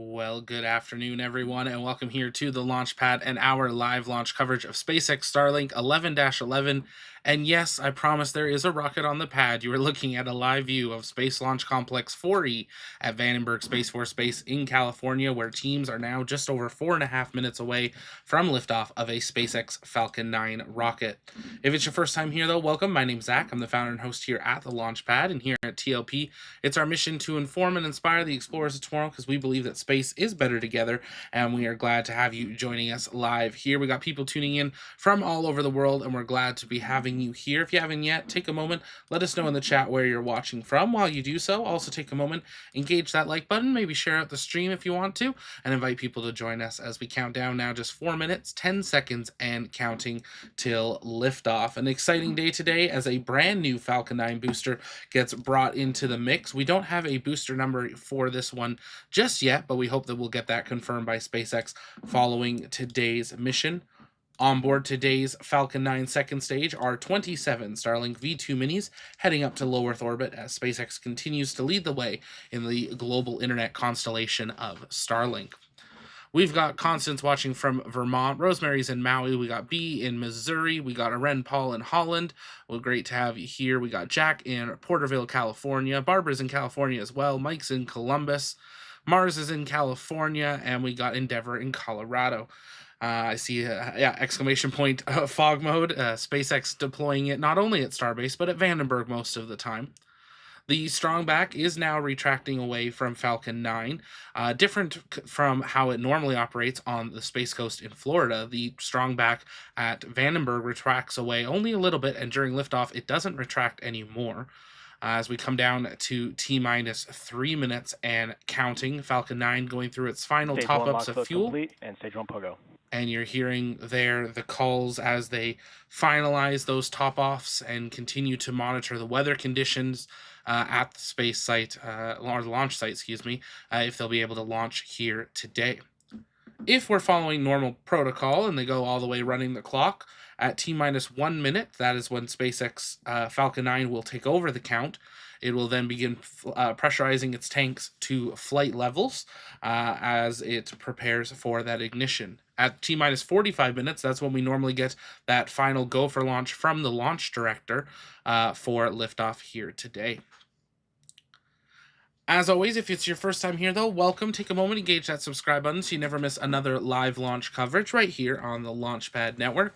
Well, good afternoon, everyone, and welcome here to the launch pad and our live launch coverage of SpaceX Starlink 11-11. And yes, I promise there is a rocket on the pad. You are looking at a live view of Space Launch Complex 4E at Vandenberg Space Force Base in California, where teams are now just over 4.5 minutes away from liftoff of a SpaceX Falcon 9 rocket. If it's your first time here, though, welcome. My name's Zach. I'm the founder and host here at the launch pad, and here at TLP, it's our mission to inform and inspire the explorers of tomorrow because we believe that space is better together, and we are glad to have you joining us live here. We got people tuning in from all over the world, and we're glad to be having you here. If you haven't yet, take a moment, let us know in the chat where you're watching from. While you do so, also take a moment, engage that like button, maybe share out the stream if you want to, and invite people to join us as we count down now just 4 minutes, 10 seconds, and counting till liftoff. An exciting day today as a brand new Falcon 9 booster gets brought into the mix. We don't have a booster number for this one just yet, but we hope that we'll get that confirmed by SpaceX following today's mission. On board today's Falcon 9 second stage are 27 Starlink V2 minis heading up to low Earth orbit as SpaceX continues to lead the way in the global internet constellation of Starlink. We've got Constance watching from Vermont. Rosemary's in Maui. We got B in Missouri. We got Aren Paul in Holland. Well, great to have you here. We got Jack in Porterville, California. Barbara's in California as well. Mike's in Columbus. Mars is in California. And we got Endeavor in Colorado. I see, exclamation point, fog mode. SpaceX deploying it not only at Starbase, but at Vandenberg most of the time. The strong back is now retracting away from Falcon 9. Different from how it normally operates on the Space Coast in Florida, the strong back at Vandenberg retracts away only a little bit, and during liftoff, it doesn't retract anymore. As we come down to T-minus 3 minutes and counting, Falcon 9 going through its final top-ups of fuel. Complete and stage 1 pogo. And you're hearing there the calls as they finalize those top-offs and continue to monitor the weather conditions at the space site, or the launch site, if they'll be able to launch here today. If we're following normal protocol and they go all the way running the clock, at T-minus 1 minute, that is when SpaceX Falcon 9 will take over the count. It will then begin pressurizing its tanks to flight levels as it prepares for that ignition. At T-minus 45 minutes, that's when we normally get that final go for launch from the launch director for liftoff here today. As always, if it's your first time here, though, welcome. Take a moment, engage that subscribe button so you never miss another live launch coverage right here on the Launchpad Network.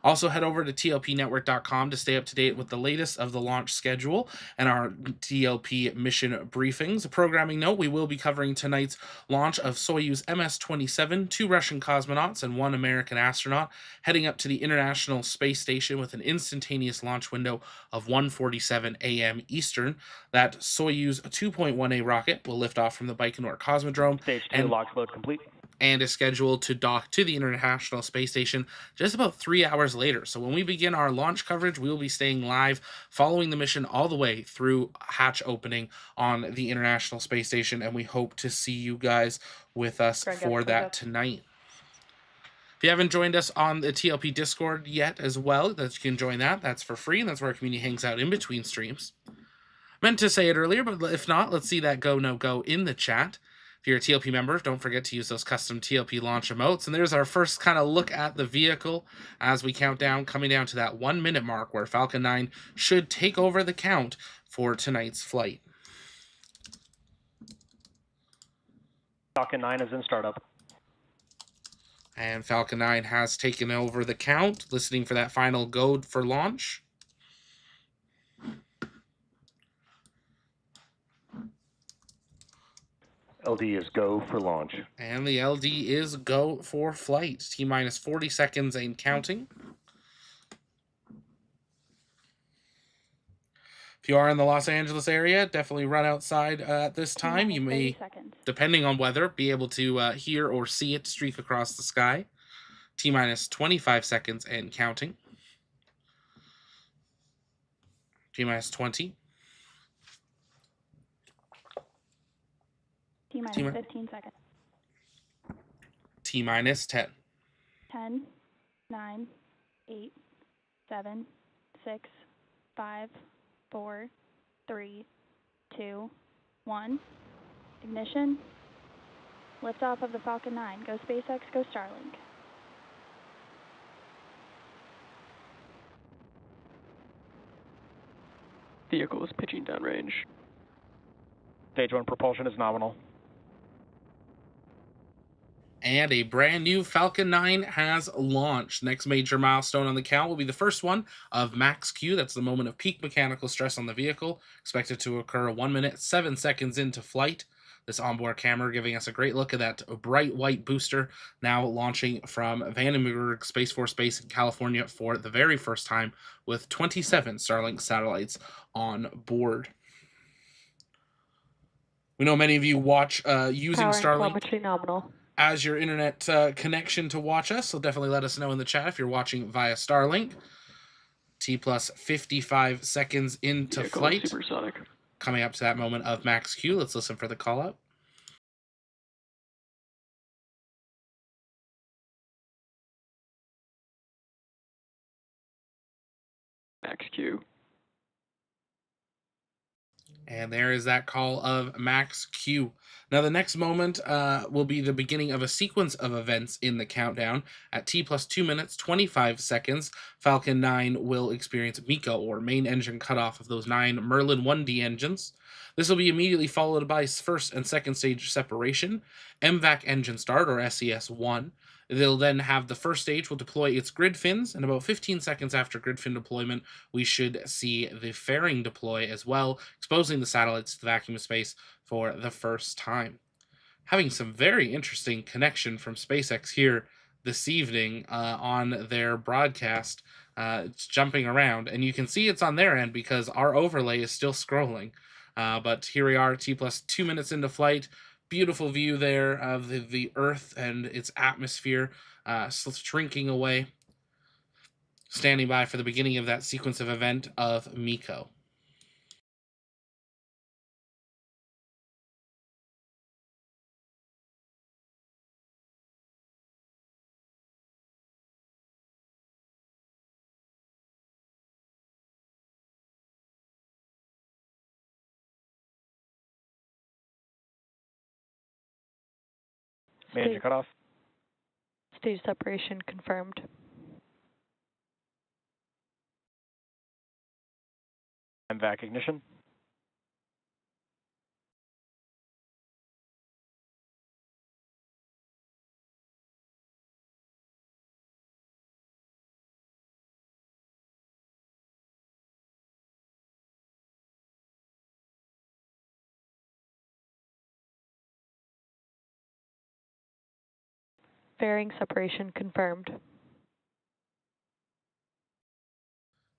Also, head over to tlpnetwork.com to stay up to date with the latest of the launch schedule and our TLP mission briefings. A programming note, we will be covering tonight's launch of Soyuz MS-27, 2 Russian cosmonauts and 1 American astronaut, heading up to the International Space Station with an instantaneous launch window of 1:47 a.m. Eastern. That Soyuz 2.1A rocket will lift off from the Baikonur Cosmodrome. Stage 2 launch load complete. And is scheduled to dock to the International Space Station just about 3 hours later. So when we begin our launch coverage, we will be staying live following the mission all the way through hatch opening on the International Space Station, and we hope to see you guys with us for that tonight. If you haven't joined us on the TLP Discord yet as well, that you can join that. That's for free, and that's where our community hangs out in between streams. Meant to say it earlier, but if not, let's see that go, no go in the chat. If you're a TLP member, don't forget to use those custom TLP launch emotes. And there's our first kind of look at the vehicle as we count down, coming down to that 1 minute mark where Falcon 9 should take over the count for tonight's flight. Falcon 9 is in startup. And Falcon 9 has taken over the count, listening for that final go for launch. LD is go for launch. And the LD is go for flight. T-minus 40 seconds and counting. If you are in the Los Angeles area, definitely run outside at this time. You may, depending on weather, be able to hear or see it streak across the sky. T-minus 25 seconds and counting. T-minus 20. T-minus 15 seconds. T-minus 10. 10, 9, 8, 7, 6, 5, 4, 3, 2, 1. Ignition. Liftoff of the Falcon 9. Go SpaceX, go Starlink. Vehicle is pitching downrange. Stage 1 propulsion is nominal. And a brand new Falcon 9 has launched. Next major milestone on the count will be the first one of max Q. That's the moment of peak mechanical stress on the vehicle, expected to occur 1 minute, 7 seconds into flight. This onboard camera giving us a great look at that bright white booster now launching from Vandenberg Space Force Base in California for the very first time with 27 Starlink satellites on board. We know many of you watch using Power and Starlink telemetry nominal. as your internet connection to watch us, so definitely let us know in the chat if you're watching via Starlink. T plus 55 seconds into Vehicle flight. supersonic. Coming up to that moment of max Q. Let's listen for the call out. Max Q. And there is that call of max Q. Now, the next moment will be the beginning of a sequence of events in the countdown. At T plus 2 minutes, 25 seconds, Falcon 9 will experience MECO, or main engine cutoff of those 9 Merlin 1D engines. This will be immediately followed by first and second stage separation, MVAC engine start, or SES-1. They'll then have the first stage will deploy its grid fins, and about 15 seconds after grid fin deployment, we should see the fairing deploy as well, exposing the satellites to the vacuum of space for the first time. Having some very interesting connection from SpaceX here this evening on their broadcast. It's jumping around, and you can see it's on their end because our overlay is still scrolling. But here we are, T plus 2 minutes into flight. Beautiful view there of the Earth and its atmosphere shrinking away. Standing by for the beginning of that sequence of event of MECO. Main engine cutoff. Stage separation confirmed. MVAC ignition. Fairing separation confirmed.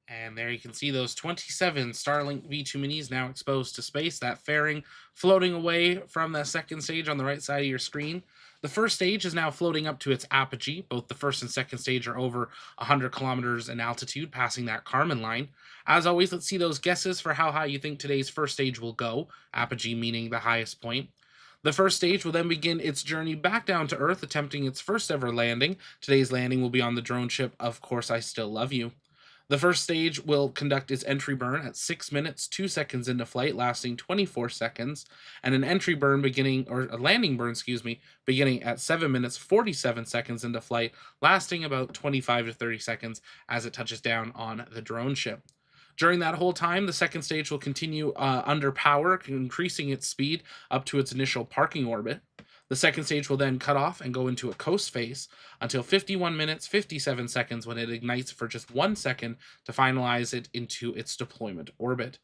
And there you can see those 27 Starlink V2 minis now exposed to space. That fairing floating away from that second stage on the right side of your screen. The first stage is now floating up to its apogee. Both the first and second stage are over 100 kilometers in altitude, passing that Kármán line. As always, let's see those guesses for how high you think today's first stage will go, apogee meaning the highest point. The first stage will then begin its journey back down to Earth, attempting its first ever landing. Today's landing will be on the drone ship, Of Course I Still Love You. The first stage will conduct its entry burn at 6 minutes, 2 seconds into flight, lasting 24 seconds, and an entry burn or a landing burn, beginning at 7 minutes, 47 seconds into flight, lasting about 25 to 30 seconds as it touches down on the drone ship. During that whole time, the second stage will continue under power, increasing its speed up to its initial parking orbit. The second stage will then cut off and go into a coast phase until 51 minutes, 57 seconds when it ignites for just 1 second to finalize it into its deployment orbit.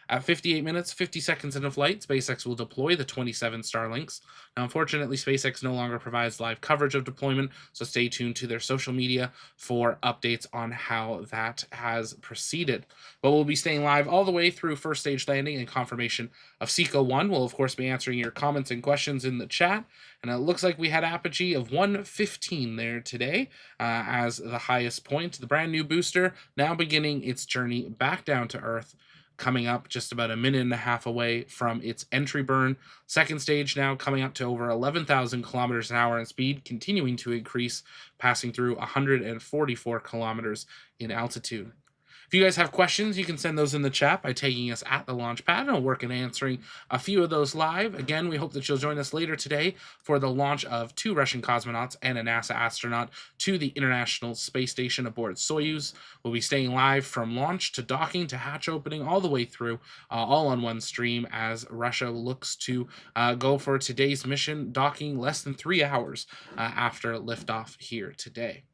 At 58 minutes, 50 seconds into flight, SpaceX will deploy the 27 Starlinks. Now, unfortunately, SpaceX no longer provides live coverage of deployment, so stay tuned to their social media for updates on how that has proceeded. But we'll be staying live all the way through first stage landing and confirmation of SECO 1. We'll, of course, be answering your comments and questions in the chat. And it looks like we had apogee of 115 there today as the highest point. The brand new booster now beginning its journey back down to Earth, coming up just about a minute and a half away from its entry burn. Second stage now coming up to over 11,000 kilometers an hour in speed, continuing to increase, passing through 144 kilometers in altitude. If you guys have questions, you can send those in the chat by tagging us at the launch pad, and I'll work in answering a few of those live. Again, we hope that you'll join us later today for the launch of 2 Russian cosmonauts and a NASA astronaut to the International Space Station aboard Soyuz. We'll be staying live from launch to docking to hatch opening all the way through, all on one stream, as Russia looks to go for today's mission, docking less than 3 hours after liftoff here today.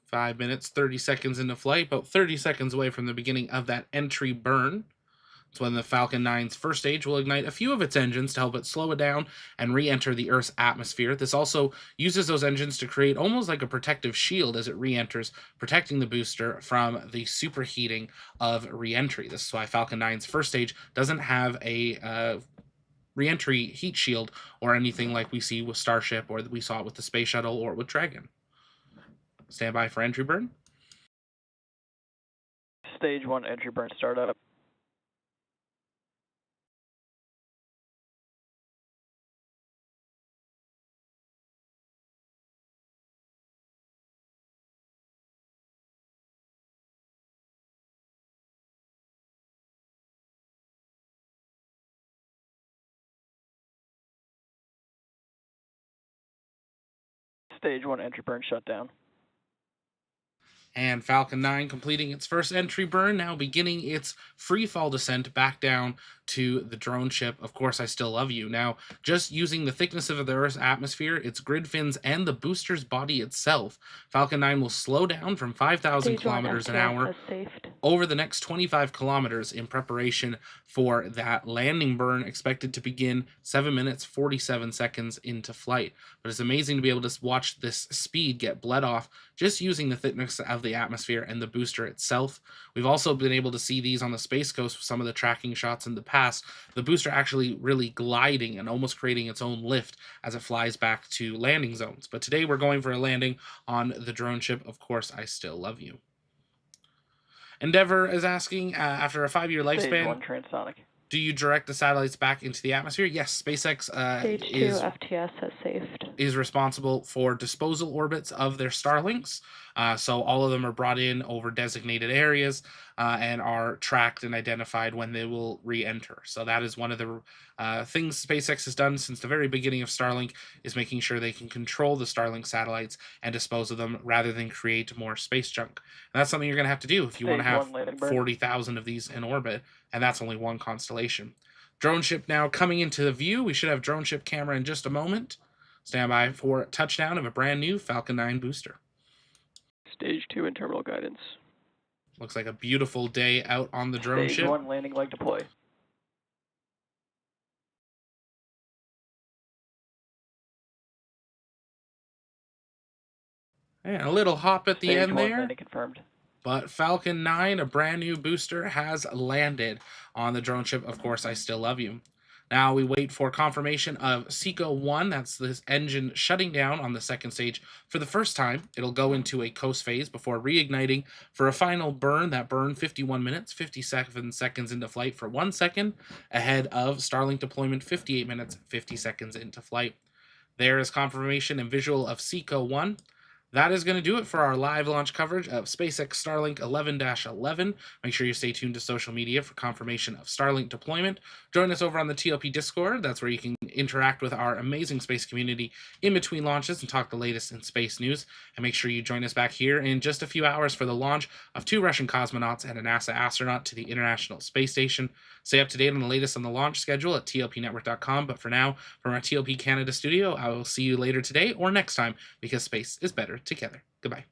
Five minutes, 30 seconds into flight, about 30 seconds away from the beginning of that entry burn. It's when the Falcon 9's first stage will ignite a few of its engines to help it slow it down and re-enter the Earth's atmosphere. This also uses those engines to create almost like a protective shield as it re-enters, protecting the booster from the superheating of re-entry. This is why Falcon 9's first stage doesn't have a re-entry heat shield or anything like we see with Starship, or that we saw it with the Space Shuttle or with Dragon. Stand by for entry burn. Stage 1 entry burn startup. Stage 1 entry burn shut down. And Falcon 9 completing its first entry burn, now beginning its free fall descent back down to the drone ship. Of course, I still love you. Now, just using the thickness of the Earth's atmosphere, its grid fins, and the booster's body itself, Falcon 9 will slow down from 5,000 kilometers an hour over the next 25 kilometers in preparation for that landing burn, expected to begin 7 minutes, 47 seconds into flight. But it's amazing to be able to watch this speed get bled off just using the thickness of the atmosphere and the booster itself. We've also been able to see these on the Space Coast with some of the tracking shots in the past. The booster actually really gliding and almost creating its own lift as it flies back to landing zones. But today we're going for a landing on the drone ship. Of course, I still love you. Endeavor is asking, after a 5-year lifespan, Stage 1 transonic. do you direct the satellites back into the atmosphere? Yes, SpaceX Stage 2 FTS has saved. is responsible for disposal orbits of their Starlinks. So all of them are brought in over designated areas and are tracked and identified when they will re-enter. So that is one of the things SpaceX has done since the very beginning of Starlink, is making sure they can control the Starlink satellites and dispose of them rather than create more space junk. And that's something you're going to have to do if you want to have 40,000 of these in orbit, and that's only one constellation. Drone ship now coming into the view. We should have drone ship camera in just a moment. Stand by for touchdown of a brand new Falcon 9 booster. Stage 2 in terminal guidance. Looks like a beautiful day out on the drone Stage ship. 1 landing leg deploy. And a little hop at the Stage end 1 there. landing confirmed. But Falcon 9, a brand new booster, has landed on the drone ship. Of course, I still love you. Now we wait for confirmation of SECO 1, that's this engine shutting down on the second stage for the first time. It'll go into a coast phase before reigniting for a final burn. That burn 51 minutes, 57 seconds into flight for 1 second, ahead of Starlink deployment 58 minutes, 50 seconds into flight. There is confirmation and visual of SECO 1. That is going to do it for our live launch coverage of SpaceX Starlink 11-11. Make sure you stay tuned to social media for confirmation of Starlink deployment. Join us over on the TLP Discord. That's where you can interact with our amazing space community in between launches and talk the latest in space news. And make sure you join us back here in just a few hours for the launch of 2 Russian cosmonauts and a NASA astronaut to the International Space Station. Stay up to date on the latest on the launch schedule at tlpnetwork.com. But for now, from our TLP Canada studio, I will see you later today or next time, because space is better together. Goodbye.